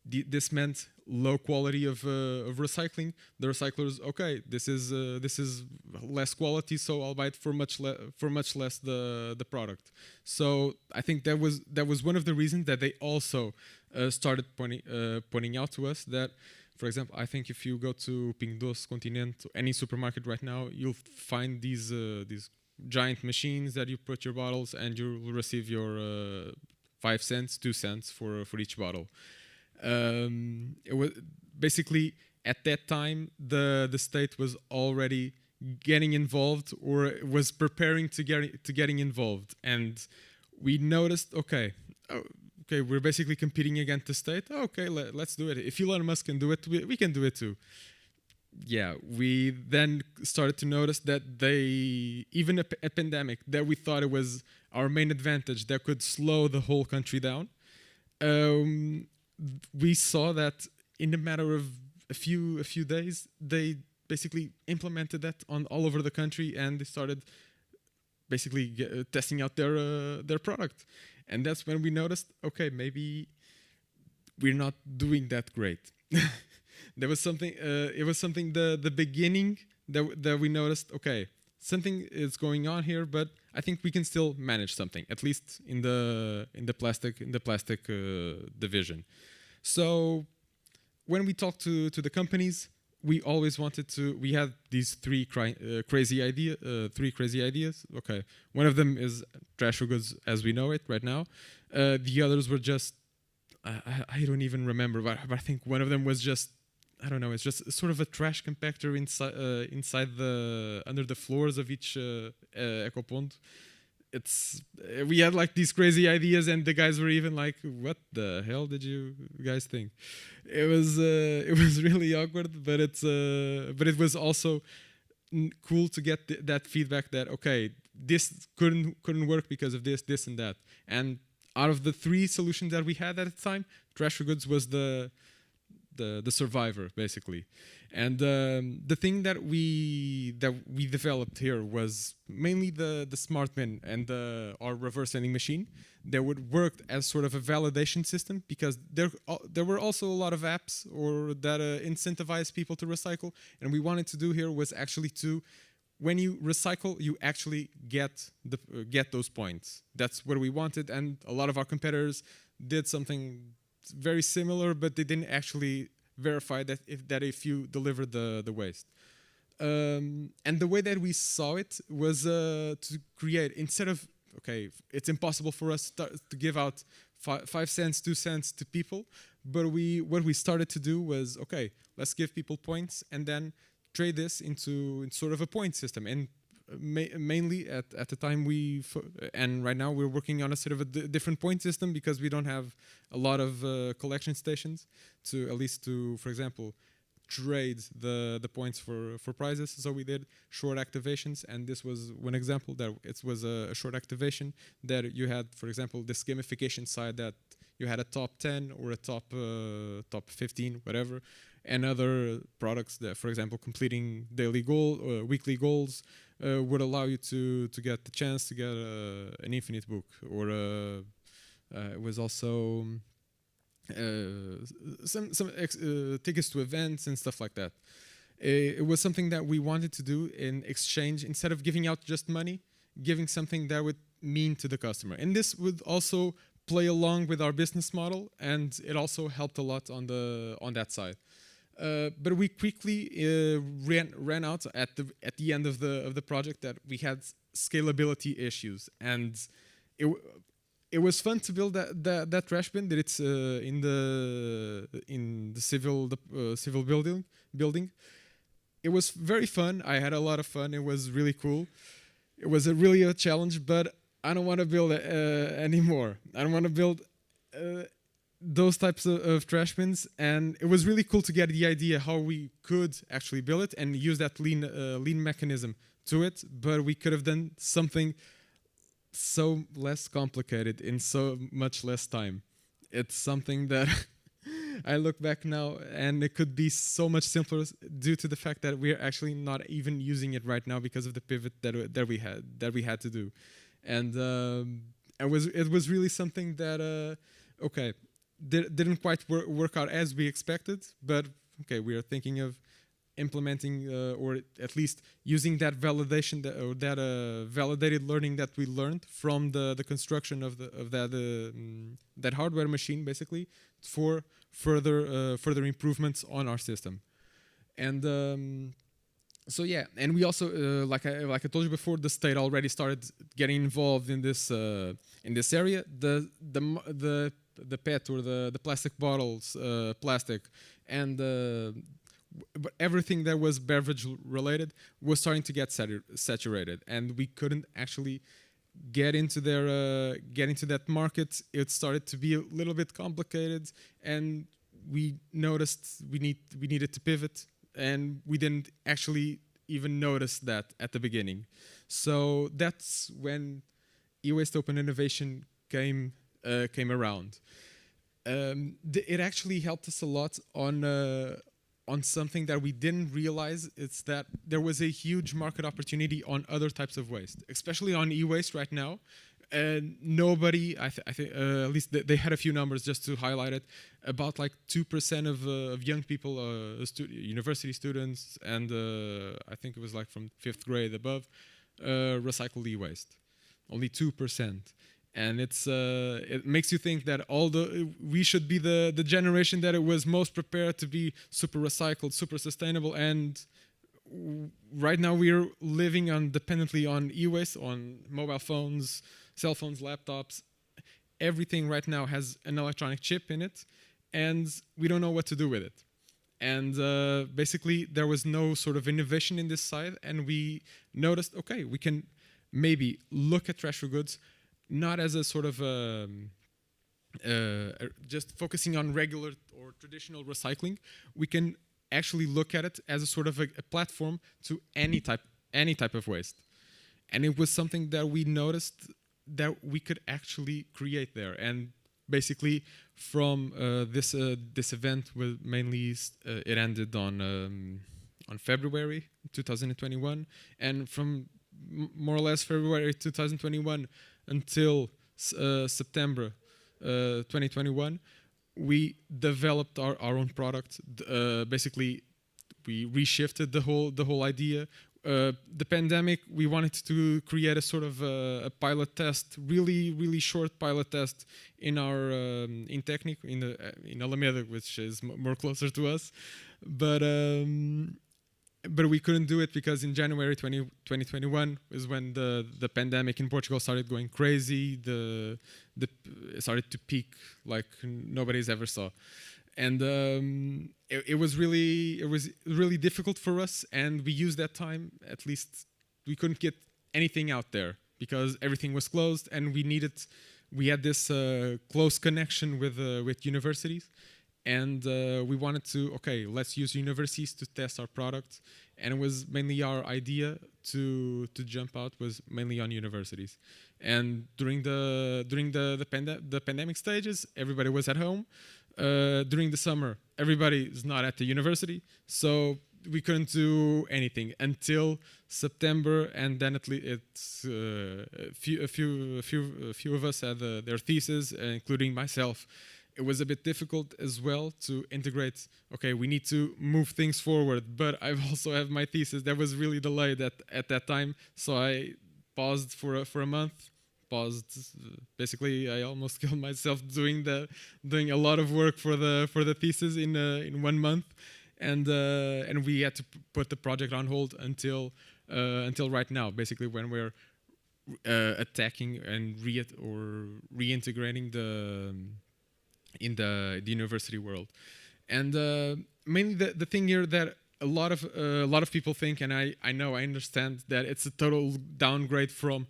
S1: this meant low quality of recycling. The recyclers, okay, this is less quality, so I'll buy it for much less the product. So I think that was one of the reasons that they also started pointing out to us that, for example, I think if you go to Pingo, Continente, any supermarket right now, you'll find these giant machines that you put your bottles and you'll receive your 5 cents, 2 cents for each bottle. It was basically at that time the state was already getting involved, or was preparing to getting involved, and we noticed, okay, we're basically competing against the state. Okay, let's do it. If Elon Musk can do it, we can do it too. Yeah, we then started to notice that even a pandemic that we thought it was our main advantage that could slow the whole country down, we saw that in a matter of a few days, they basically implemented that on all over the country, and they started basically testing out their product. And that's when we noticed, okay, maybe we're not doing that great. There was something. It was something the beginning that we noticed. Okay, something is going on here, but I think we can still manage something, at least in the plastic division. So when we talked to the companies, we always wanted to. We had these three crazy ideas. Okay, one of them is trash for goods as we know it right now. The others were just I don't even remember, but I think one of them was just, I don't know. It's just sort of a trash compactor inside under the floors of each ecoponto. We had like these crazy ideas, and the guys were even like, "What the hell did you guys think?" It was really awkward, but it was also cool to get that feedback that, okay, this couldn't work because of this and that. And out of the 3 solutions that we had at the time, trash for goods was the survivor, basically. And the thing that we developed here was mainly the smart bin and our reverse vending machine that would work as sort of a validation system, because there were also a lot of apps that incentivize people to recycle, and we wanted to do here was actually to, when you recycle, you actually get those points. That's what we wanted, and a lot of our competitors did something very similar, but they didn't actually verify that if you deliver the waste. And the way that we saw it was to create, instead of, okay, it's impossible for us to give out 5 cents, 2 cents to people, but what we started to do was, okay, let's give people points and then trade this into sort of a point system. And mainly at the time and right now we're working on a sort of a different point system, because we don't have a lot of collection stations to, at least to, for example, trade the points for prizes. So we did short activations, and this was one example that it was a short activation that you had, for example, this gamification side that you had a top 10 or a top 15, whatever, and other products that, for example, completing weekly goals would allow you to get the chance to get an infinite book, or it was also some tickets to events and stuff like that. It was something that we wanted to do in exchange, instead of giving out just money, giving something that would mean to the customer. And this would also play along with our business model, and it also helped a lot on that side. But we quickly ran out at the end of the project that we had scalability issues, and it was fun to build that trash bin. That it's in the civil building. It was very fun. I had a lot of fun. It was really cool. It was really a challenge, but I don't want to build it anymore. I don't want to build those types of trash bins, and it was really cool to get the idea how we could actually build it and use that lean mechanism to it, but we could have done something so less complicated in so much less time. It's something that I look back now, and it could be so much simpler due to the fact that we're actually not even using it right now because of the pivot that we had to do, and it was really something that okay, didn't quite work out as we expected, but okay, we are thinking of implementing or at least using that validation or that validated learning that we learned from the construction of that hardware machine, basically, for further improvements on our system. And so yeah, and we also like I told you before, the state already started getting involved in this area. The PET or the plastic bottles, plastic, and but everything that was beverage related was starting to get saturated, and we couldn't actually get into that market. It started to be a little bit complicated, and we noticed we needed to pivot, and we didn't actually even notice that at the beginning. So that's when e-waste open innovation came around. It actually helped us a lot on something that we didn't realize. It's that there was a huge market opportunity on other types of waste, especially on e-waste right now. And nobody, I think, at least they had a few numbers just to highlight it. About like 2% of young people, university students, and I think it was like from 5th grade above, recycle e-waste. Only 2%. And it makes you think that we should be the generation that it was most prepared to be super recycled, super sustainable, and right now we are living dependently on e-waste, on mobile phones, cell phones, laptops. Everything right now has an electronic chip in it, and we don't know what to do with it. And basically, there was no sort of innovation in this side, and we noticed, okay, we can maybe look at trash for goods not as a sort of just focusing on regular or traditional recycling. We can actually look at it as a sort of a platform to any type of waste. And it was something that we noticed that we could actually create there. And basically, from this event, mainly it ended on February 2021, and from more or less February 2021 until September 2021, we developed our own product. Basically, we reshifted the whole idea. The pandemic, we wanted to create a sort of a pilot test, really short pilot test in our in Technic in Alameda, which is more closer to us, but we couldn't do it because in January 2021 is when the pandemic in Portugal started going crazy. It started to peak like nobody's ever saw. And it was really difficult for us, and we used that time. At least we couldn't get anything out there because everything was closed, and we had this close connection with universities, and we wanted to, okay, let's use universities to test our product. And it was mainly our idea to jump out was mainly on universities. And during the pandemic stages, everybody was at home. During the summer, everybody is not at the university, so we couldn't do anything until September, and then it's a few of us had their thesis, including myself. It was a bit difficult as well to integrate. Okay, we need to move things forward, but I also have my thesis that was really delayed at that time, so I paused for a month. Basically, I almost killed myself doing a lot of work for the thesis in 1 month, and we had to put the project on hold until right now. Basically, when we're attacking and reintegrating in the university world. And mainly the thing here that a lot of people think, and I understand that it's a total downgrade from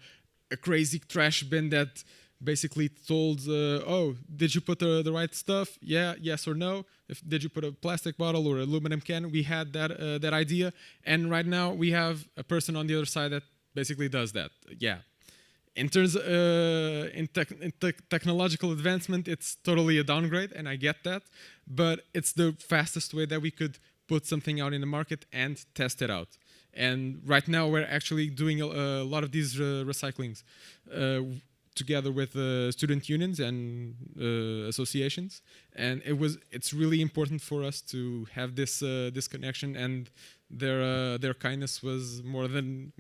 S1: a crazy trash bin that basically told, oh, did you put the right stuff? Yeah, yes or no. Did you put a plastic bottle or aluminum can? We had that idea, and right now we have a person on the other side that basically does that. Yeah. In terms in technological advancement, it's totally a downgrade, and I get that. But it's the fastest way that we could put something out in the market and test it out. And right now, we're actually doing a lot of these recyclings together with student unions and associations. And it's really important for us to have this connection, and their kindness was more than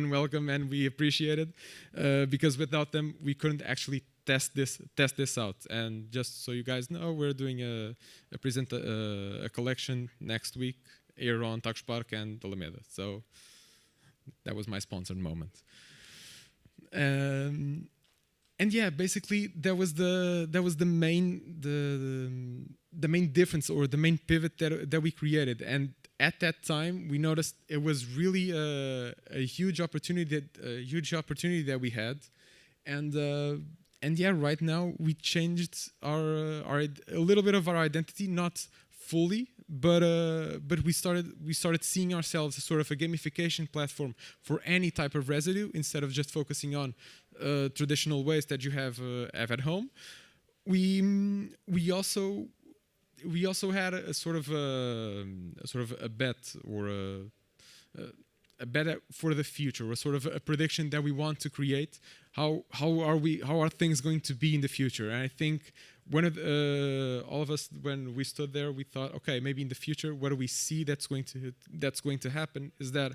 S1: welcome, and we appreciate it because without them we couldn't actually test this out. And just so you guys know, we're doing a collection next week here on Tagus Park and Alameda. So that was my sponsored moment. And yeah, basically that was the main difference, or the main pivot that we created. And at that time, we noticed it was really a huge opportunity that we had. And yeah, right now we changed a little bit of our identity, not fully, but we started seeing ourselves as sort of a gamification platform for any type of residue, instead of just focusing on traditional waste that you have at home. We also had a sort of a bet, or a bet for the future, or sort of a prediction that we want to create. How are things going to be in the future? And I think all of us, when we stood there, we thought, okay, maybe in the future, what do we see that's going to happen is that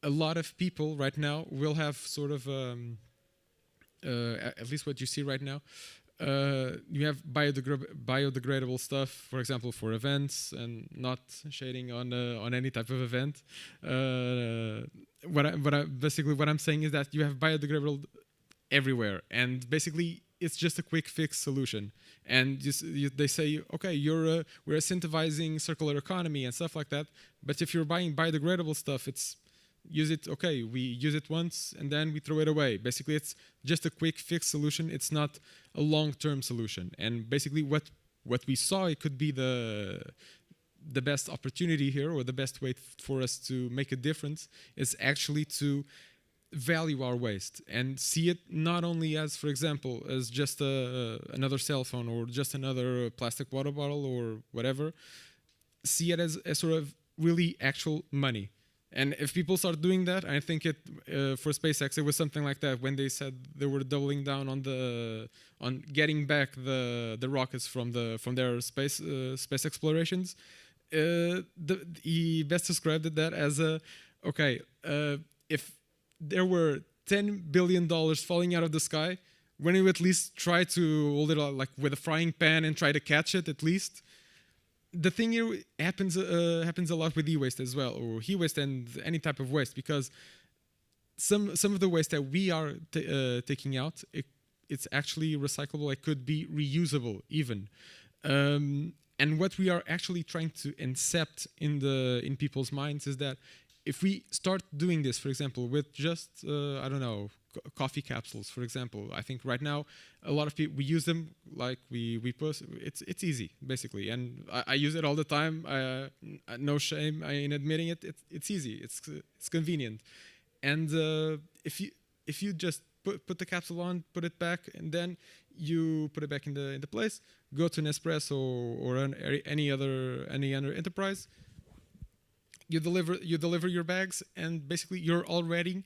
S1: a lot of people right now will have sort of at least what you see right now. You have biodegradable stuff, for example, for events, and not shading on any type of event. Basically what I'm saying is that you have biodegradable everywhere, and basically it's just a quick fix solution. And they say, okay, we're incentivizing circular economy and stuff like that, but if you're buying biodegradable stuff, we use it once and then we throw it away. Basically, it's just a quick fix solution. It's not a long-term solution. And basically what we saw, it could be the best opportunity here, or the best way for us to make a difference, is actually to value our waste and see it not only as, for example, as just another cell phone, or just another plastic water bottle, or whatever. See it as sort of really actual money. And if people start doing that, I think for SpaceX, it was something like that, when they said they were doubling down on getting back the rockets from their space explorations. He best described that as if there were $10 billion falling out of the sky, when you at least try to hold it like with a frying pan and try to catch it at least. The thing here happens a lot with e-waste as well, or e-waste and any type of waste, because some of the waste that we are taking out, it's actually recyclable. It could be reusable even. And what we are actually trying to incept in people's minds is that if we start doing this, for example, with just I don't know, coffee capsules, for example. I think right now a lot of people, we use them, like we post. It's easy basically, and I use it all the time. No shame in admitting it. It's easy. It's convenient, and if you just put the capsule on, put it back, and then you put it back in the place. Go to Nespresso or any other enterprise. You deliver your bags, and basically you're already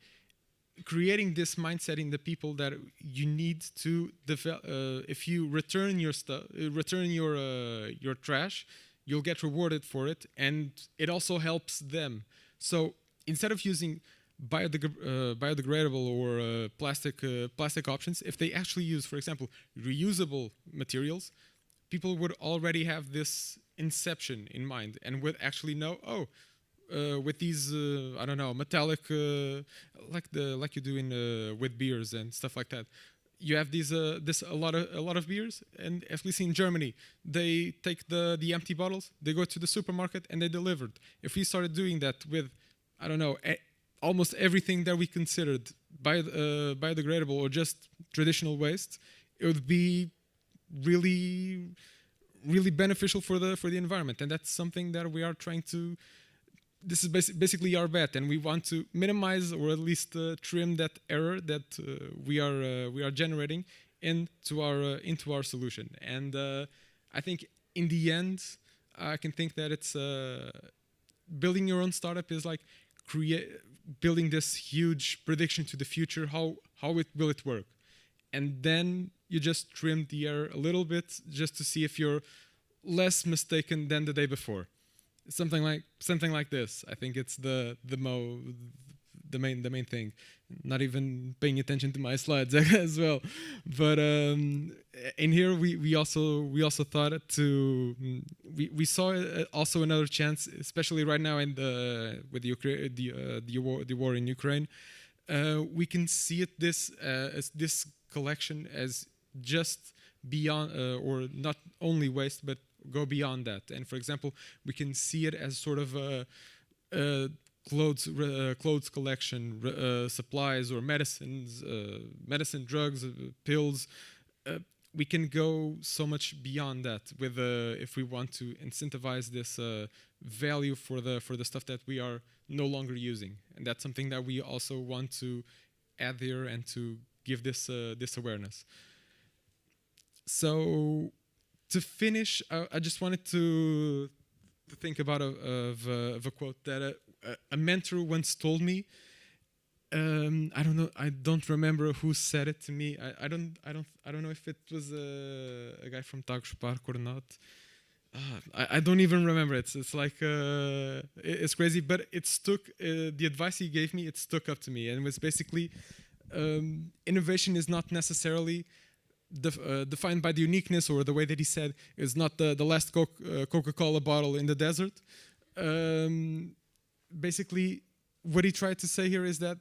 S1: creating this mindset in the people that you need to develop. If you return your stuff, return your trash, you'll get rewarded for it, and it also helps them. So instead of using biodegradable or plastic options, if they actually use, for example, reusable materials, people would already have this inception in mind and would actually know, with these I don't know, metallic like you do in with beers and stuff like that. You have these a lot of beers, and at least in Germany, they take the empty bottles, they go to the supermarket and they delivered. If we started doing that with, I don't know, almost everything that we considered biodegradable or just traditional waste, it would be really really beneficial for the environment, and that's something that we are trying to. This is basically our bet, and we want to minimize or at least trim that error that we are generating into our solution. And I think in the end, I can think that it's building your own startup is like building this huge prediction to the future. How will it work? And then you just trim the error a little bit just to see if you're less mistaken than the day before. Something like this. I think it's the main thing. Not even paying attention to my slides as well. But in here we also thought we saw also another chance, especially right now with the war in Ukraine. We can see it as this collection as just beyond or not only waste but go beyond that. And for example, we can see it as sort of a clothes collection, supplies or medicines, drugs, pills. We can go so much beyond that with if we want to incentivize this value for the stuff that we are no longer using, and that's something that we also want to add here and to give this awareness. So to finish, I just wanted to think about a quote that a mentor once told me. I don't remember who said it to me. I don't know if it was a guy from Tagus Park or not. I don't even remember. It's like it's crazy, but it stuck. The advice he gave me, it stuck up to me, and it was basically innovation is not necessarily defined by the uniqueness or the way that he said is not the last Coca-Cola bottle in the desert. Basically, what he tried to say here is that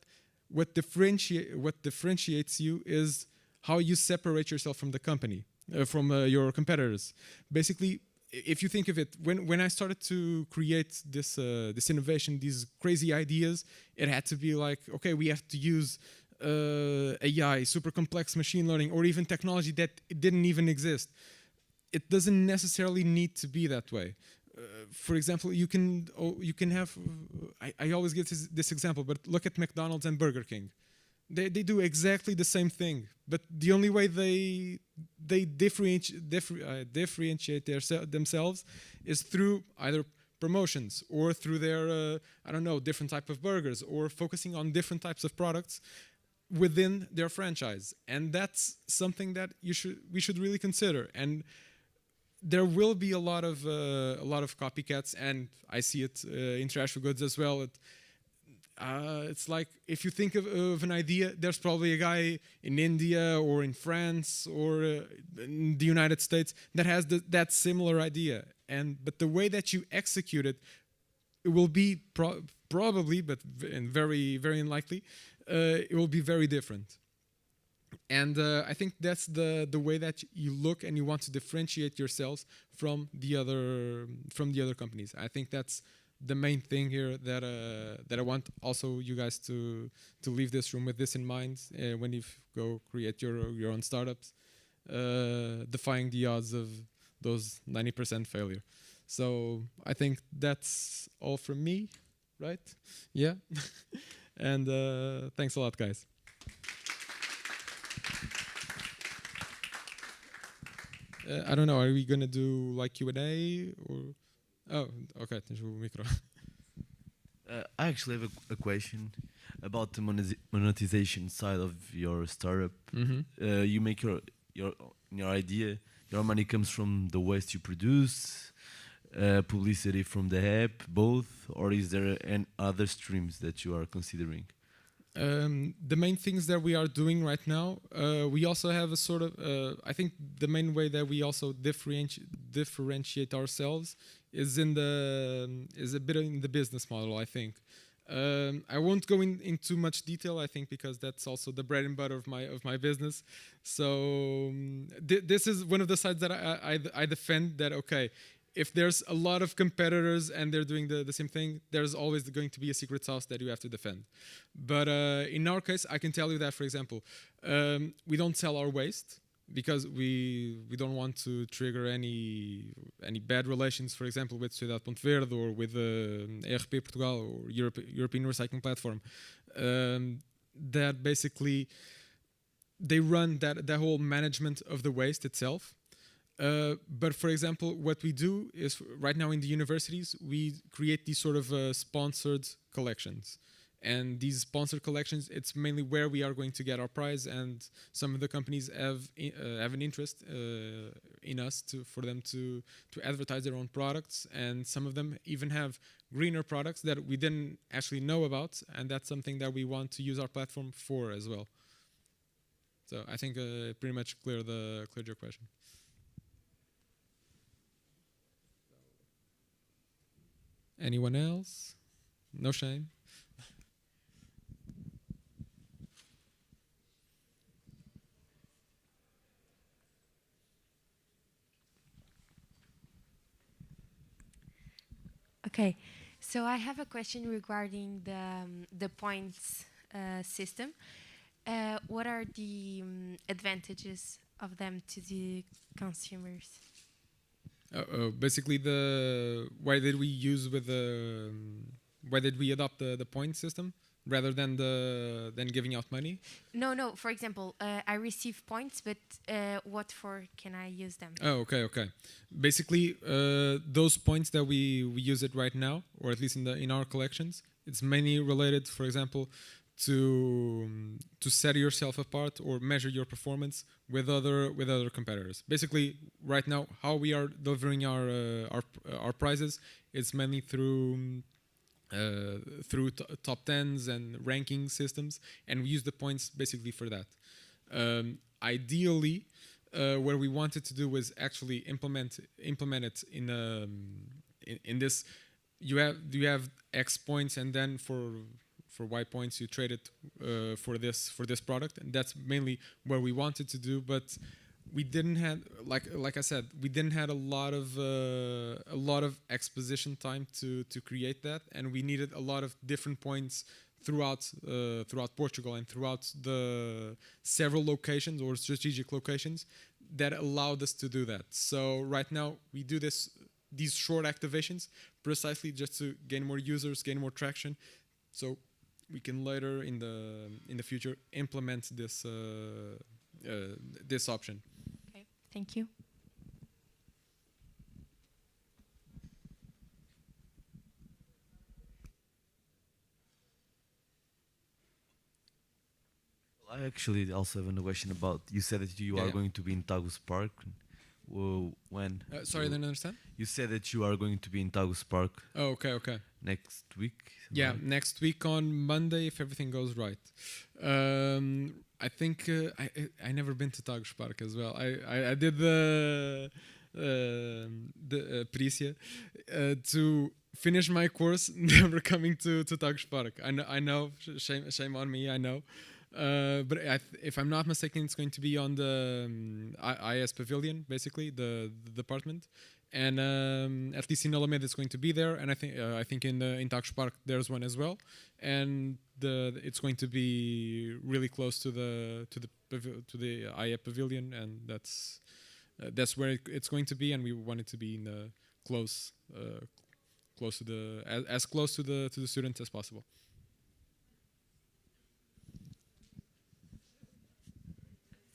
S1: what differentiates you is how you separate yourself from the company, from your competitors. Basically, if you think of it, when I started to create this innovation, these crazy ideas, it had to be like, okay, we have to use AI, super complex machine learning, or even technology that it didn't even exist. It doesn't necessarily need to be that way. For example, you can have. I always give this example, but look at McDonald's and Burger King. They do exactly the same thing, but the only way they differentiate themselves is through either promotions or through their different type of burgers, or focusing on different types of products within their franchise. And that's something that we should really consider. And there will be a lot of copycats, and I see it in trash for goods as well. It's like if you think of an idea, there's probably a guy in India or in France or in the United States that has that similar idea. But the way that you execute it, it will be probably, but very very unlikely, it will be very different. And I think that's the way that you look and you want to differentiate yourselves from the other companies. I think that's the main thing here that I want also you guys to leave this room with this in mind when you go create your own startups, defying the odds of those 90% failure. So I think that's all from me, right? Yeah. And thanks a lot, guys. I don't know, are we gonna do like Q&A or? Oh, okay, tens o micro.
S2: I actually have a question about the monetization side of your startup.
S1: Mm-hmm.
S2: You make your idea, your money comes from the waste you produce, publicity from the app, both, or is there any other streams that you are considering?
S1: The main things that we are doing right now, we also have a sort of, I think the main way that we also differentiate ourselves is a bit in the business model, I think. I won't go in too much detail, I think, because that's also the bread and butter of my business. So this is one of the sides that I defend, that okay, if there's a lot of competitors and they're doing the same thing, there's always going to be a secret sauce that you have to defend. But in our case, I can tell you that, for example, we don't sell our waste. because we don't want to trigger any bad relations, for example, with Sociedade Ponte Verde or with ERP Portugal or European Recycling Platform, that basically they run that whole management of the waste itself. But for example, what we do is right now in the universities, we create these sort of sponsored collections. And these sponsored collections, it's mainly where we are going to get our prize. And some of the companies have an interest in us for them to advertise their own products. And some of them even have greener products that we didn't actually know about. And that's something that we want to use our platform for as well. So I think pretty much cleared your question. Anyone else? No shame.
S3: Okay, so I have a question regarding the points system. What are the advantages of them to the consumers?
S1: Basically, why did we adopt the point system rather than giving out money?
S3: No. For example, I receive points, but what for can I use them?
S1: Oh, okay. Basically, those points that we use it right now, or at least in our collections, it's mainly related, for example, to set yourself apart or measure your performance with other competitors. Basically, right now, how we are delivering our prizes is mainly through top 10s and ranking systems, and we use the points basically for that. Ideally, what we wanted to do was actually implement it in this. You have X points, and then for Y points you trade it for this product, and that's mainly what we wanted to do. But we didn't have, like I said, we didn't have a lot of exposition time to create that, and we needed a lot of different points throughout Portugal and throughout the several locations or strategic locations that allowed us to do that. So right now we do these short activations precisely just to gain more users, gain more traction, so we can later in the future implement this option.
S3: Okay, thank you.
S2: I actually also have a question about. You said that you are going to be in Tagus Park. When?
S1: Sorry, I didn't understand.
S2: You said that you are going to be in Tagus Park.
S1: Oh, okay.
S2: Next week.
S1: Yeah, right? Next week on Monday, if everything goes right. I think I never been to Tagus Park as well. I did the Perícia to finish my course, never coming to Tagus Park. I know, shame on me, I know. But if I'm not mistaken, it's going to be on the IS Pavilion, basically the department, and at least in Alameda it's going to be there, and I think in Tagus Park there's one as well, and it's going to be really close to the IE Pavilion, and that's where it's going to be, and we want it to be in the close to the as close to the students as possible.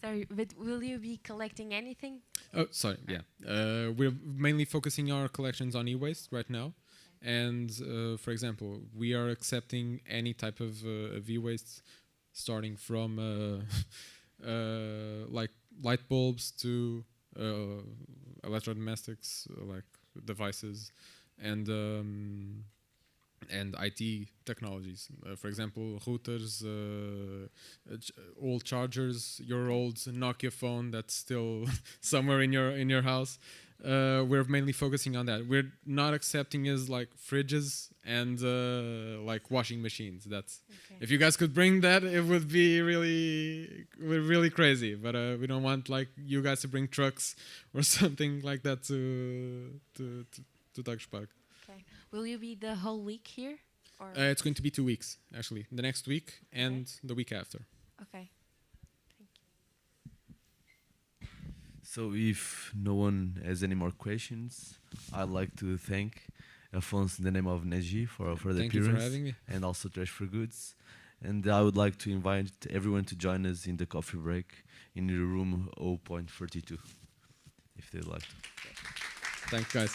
S3: Sorry, but will you be collecting anything?
S1: Oh, sorry. Yeah, we're mainly focusing our collections on e-waste right now, and for example, we are accepting any type of e-waste, starting from like light bulbs to electrodomestics, like devices, and IT technologies. For example, routers, old chargers, your old Nokia phone that's still somewhere in your house. We're mainly focusing on that. We're not accepting is like fridges and like washing machines. That's if you guys could bring that, it would be really crazy. But we don't want like you guys to bring trucks or something like that to Tagus Park.
S3: Okay. Will you be the whole week here? Or
S1: it's going to be 2 weeks, actually. The next week and the week after.
S3: Okay. Thank you.
S2: So if no one has any more questions, I'd like to thank Afonso in the name of Neji for the
S4: Thank you for
S2: appearance,
S4: having me.
S2: and also Trash for Goods. And I would like to invite everyone to join us in the coffee break in the room 0.42, if they'd like to.
S4: Thanks, guys.